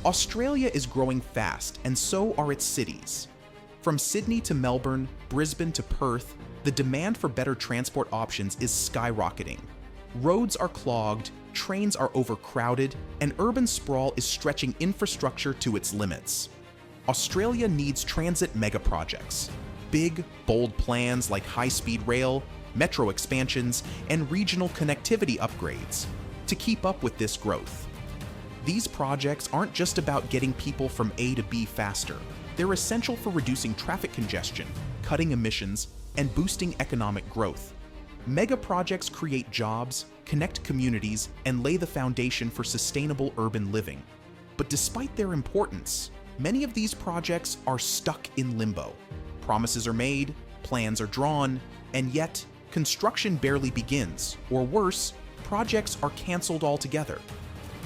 Australia is growing fast, and so are its cities. From Sydney to Melbourne, Brisbane to Perth, the demand for better transport options is skyrocketing. Roads are clogged, trains are overcrowded, and urban sprawl is stretching infrastructure to its limits. Australia needs transit megaprojects. Big, bold plans like high-speed rail, metro expansions, and regional connectivity upgrades to keep up with this growth. These projects aren't just about getting people from A to B faster. They're essential for reducing traffic congestion, cutting emissions, and boosting economic growth. Mega projects create jobs, connect communities, and lay the foundation for sustainable urban living. But despite their importance, many of these projects are stuck in limbo. Promises are made, plans are drawn, and yet construction barely begins, or worse, projects are cancelled altogether.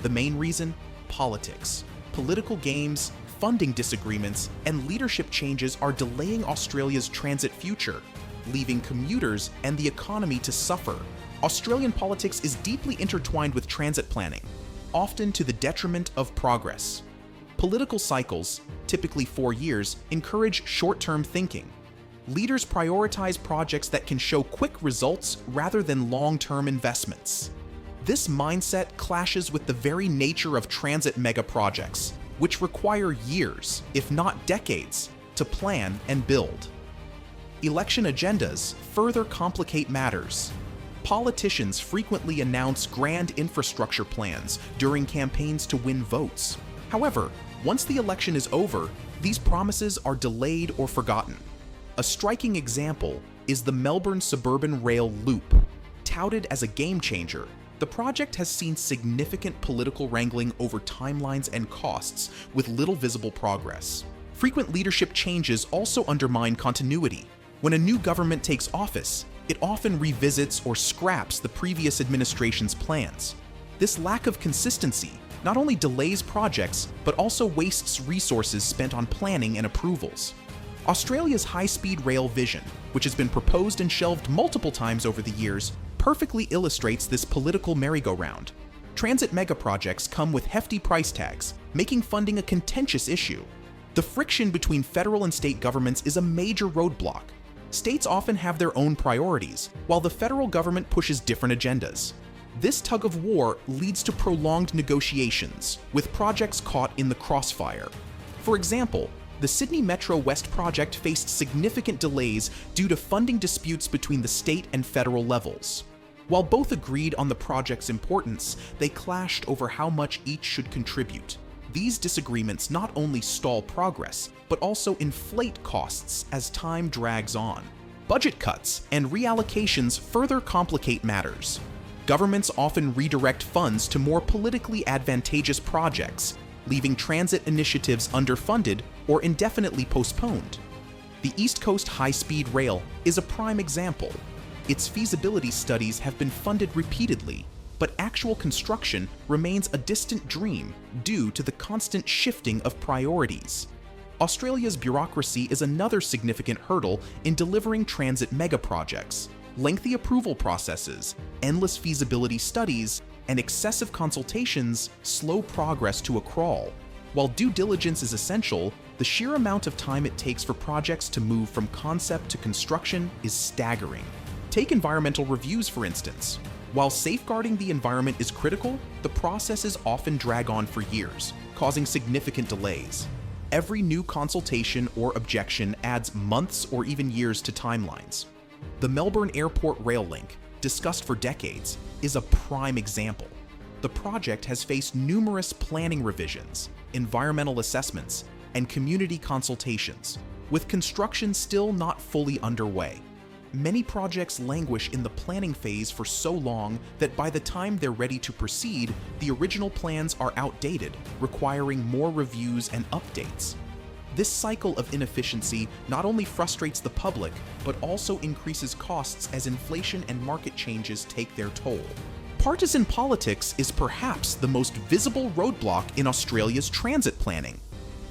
The main reason? Politics. Political games, funding disagreements, and leadership changes are delaying Australia's transit future, leaving commuters and the economy to suffer. Australian politics is deeply intertwined with transit planning, often to the detriment of progress. Political cycles, typically 4 years, encourage short-term thinking. Leaders prioritize projects that can show quick results rather than long-term investments. This mindset clashes with the very nature of transit megaprojects, which require years, if not decades, to plan and build. Election agendas further complicate matters. Politicians frequently announce grand infrastructure plans during campaigns to win votes. However, once the election is over, these promises are delayed or forgotten. A striking example is the Melbourne Suburban Rail Loop. Touted as a game changer, the project has seen significant political wrangling over timelines and costs with little visible progress. Frequent leadership changes also undermine continuity. When a new government takes office, it often revisits or scraps the previous administration's plans. This lack of consistency not only delays projects, but also wastes resources spent on planning and approvals. Australia's high-speed rail vision, which has been proposed and shelved multiple times over the years, perfectly illustrates this political merry-go-round. Transit megaprojects come with hefty price tags, making funding a contentious issue. The friction between federal and state governments is a major roadblock. States often have their own priorities, while the federal government pushes different agendas. This tug of war leads to prolonged negotiations, with projects caught in the crossfire. For example, the Sydney Metro West project faced significant delays due to funding disputes between the state and federal levels. While both agreed on the project's importance, they clashed over how much each should contribute. These disagreements not only stall progress, but also inflate costs as time drags on. Budget cuts and reallocations further complicate matters. Governments often redirect funds to more politically advantageous projects, leaving transit initiatives underfunded or indefinitely postponed. The East Coast High-Speed Rail is a prime example. Its feasibility studies have been funded repeatedly, but actual construction remains a distant dream due to the constant shifting of priorities. Australia's bureaucracy is another significant hurdle in delivering transit megaprojects. Lengthy approval processes, endless feasibility studies, and excessive consultations slow progress to a crawl. While due diligence is essential, the sheer amount of time it takes for projects to move from concept to construction is staggering. Take environmental reviews, for instance. While safeguarding the environment is critical, the processes often drag on for years, causing significant delays. Every new consultation or objection adds months or even years to timelines. The Melbourne Airport Rail Link, discussed for decades, is a prime example. The project has faced numerous planning revisions, environmental assessments, and community consultations, with construction still not fully underway. Many projects languish in the planning phase for so long that by the time they're ready to proceed, the original plans are outdated, requiring more reviews and updates. This cycle of inefficiency not only frustrates the public, but also increases costs as inflation and market changes take their toll. Partisan politics is perhaps the most visible roadblock in Australia's transit planning.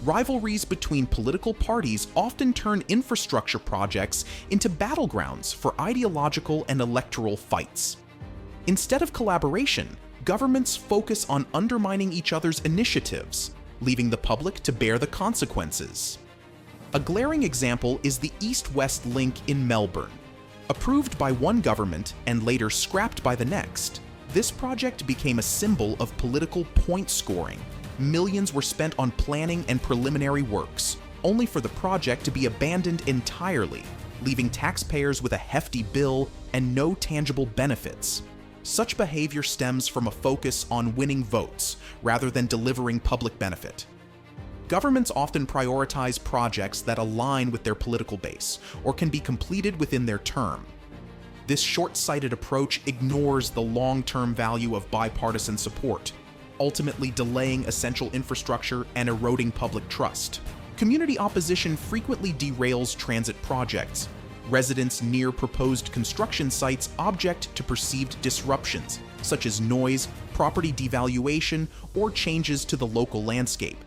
Rivalries between political parties often turn infrastructure projects into battlegrounds for ideological and electoral fights. Instead of collaboration, governments focus on undermining each other's initiatives. leaving the public to bear the consequences. A glaring example is the East-West Link in Melbourne. Approved by one government and later scrapped by the next, this project became a symbol of political point scoring. Millions were spent on planning and preliminary works, only for the project to be abandoned entirely, leaving taxpayers with a hefty bill and no tangible benefits. Such behavior stems from a focus on winning votes rather than delivering public benefit. Governments often prioritize projects that align with their political base or can be completed within their term. This short-sighted approach ignores the long-term value of bipartisan support, ultimately delaying essential infrastructure and eroding public trust. Community opposition frequently derails transit projects. Residents near proposed construction sites object to perceived disruptions, such as noise, property devaluation, or changes to the local landscape.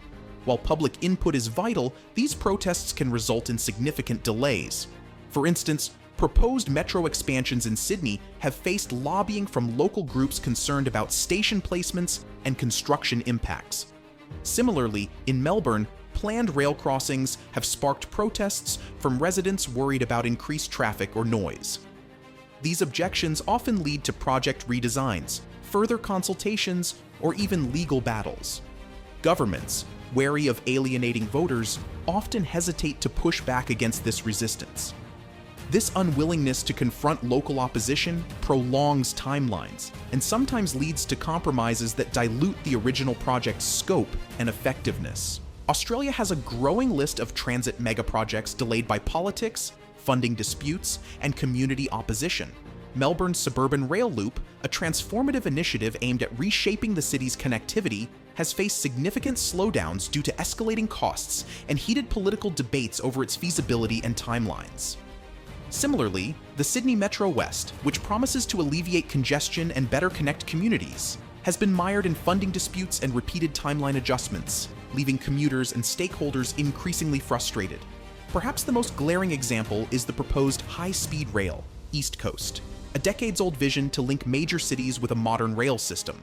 While public input is vital, these protests can result in significant delays. For instance, proposed metro expansions in Sydney have faced lobbying from local groups concerned about station placements and construction impacts. Similarly, in Melbourne, planned rail crossings have sparked protests from residents worried about increased traffic or noise. These objections often lead to project redesigns, further consultations, or even legal battles. Governments, wary of alienating voters, often hesitate to push back against this resistance. This unwillingness to confront local opposition prolongs timelines and sometimes leads to compromises that dilute the original project's scope and effectiveness. Australia has a growing list of transit megaprojects delayed by politics, funding disputes, and community opposition. Melbourne's Suburban Rail Loop, a transformative initiative aimed at reshaping the city's connectivity, has faced significant slowdowns due to escalating costs and heated political debates over its feasibility and timelines. Similarly, the Sydney Metro West, which promises to alleviate congestion and better connect communities, has been mired in funding disputes and repeated timeline adjustments, leaving commuters and stakeholders increasingly frustrated. Perhaps the most glaring example is the proposed high-speed rail, East Coast, a decades-old vision to link major cities with a modern rail system.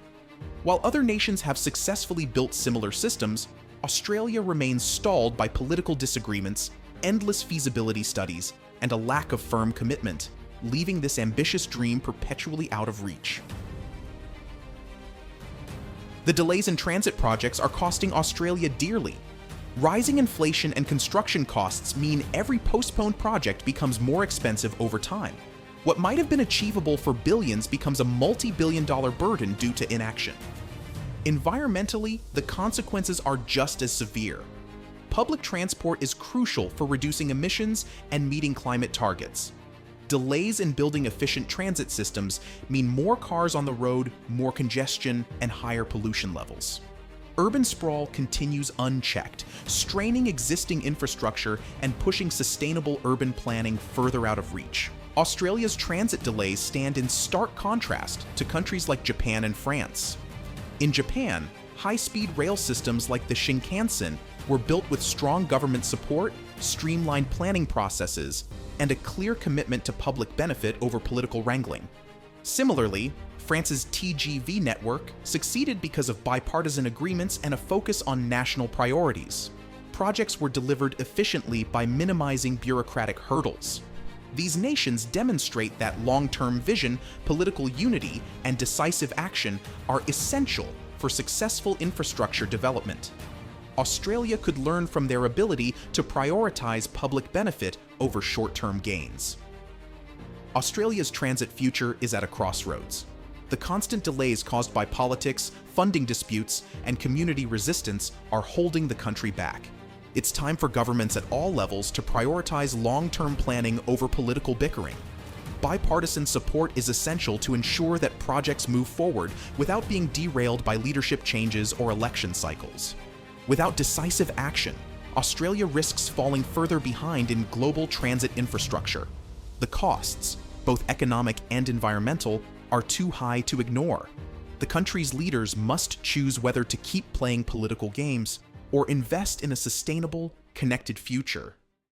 While other nations have successfully built similar systems, Australia remains stalled by political disagreements, endless feasibility studies, and a lack of firm commitment, leaving this ambitious dream perpetually out of reach. The delays in transit projects are costing Australia dearly. Rising inflation and construction costs mean every postponed project becomes more expensive over time. What might have been achievable for billions becomes a multi-billion-dollar burden due to inaction. Environmentally, the consequences are just as severe. Public transport is crucial for reducing emissions and meeting climate targets. Delays in building efficient transit systems mean more cars on the road, more congestion, and higher pollution levels. Urban sprawl continues unchecked, straining existing infrastructure and pushing sustainable urban planning further out of reach. Australia's transit delays stand in stark contrast to countries like Japan and France. In Japan, high-speed rail systems like the Shinkansen were built with strong government support, streamlined planning processes, and a clear commitment to public benefit over political wrangling. Similarly, France's TGV network succeeded because of bipartisan agreements and a focus on national priorities. Projects were delivered efficiently by minimizing bureaucratic hurdles. These nations demonstrate that long-term vision, political unity, and decisive action are essential for successful infrastructure development. Australia could learn from their ability to prioritize public benefit over short-term gains. Australia's transit future is at a crossroads. The constant delays caused by politics, funding disputes, and community resistance are holding the country back. It's time for governments at all levels to prioritize long-term planning over political bickering. Bipartisan support is essential to ensure that projects move forward without being derailed by leadership changes or election cycles. Without decisive action, Australia risks falling further behind in global transit infrastructure. The costs, both economic and environmental, are too high to ignore. The country's leaders must choose whether to keep playing political games or invest in a sustainable, connected future.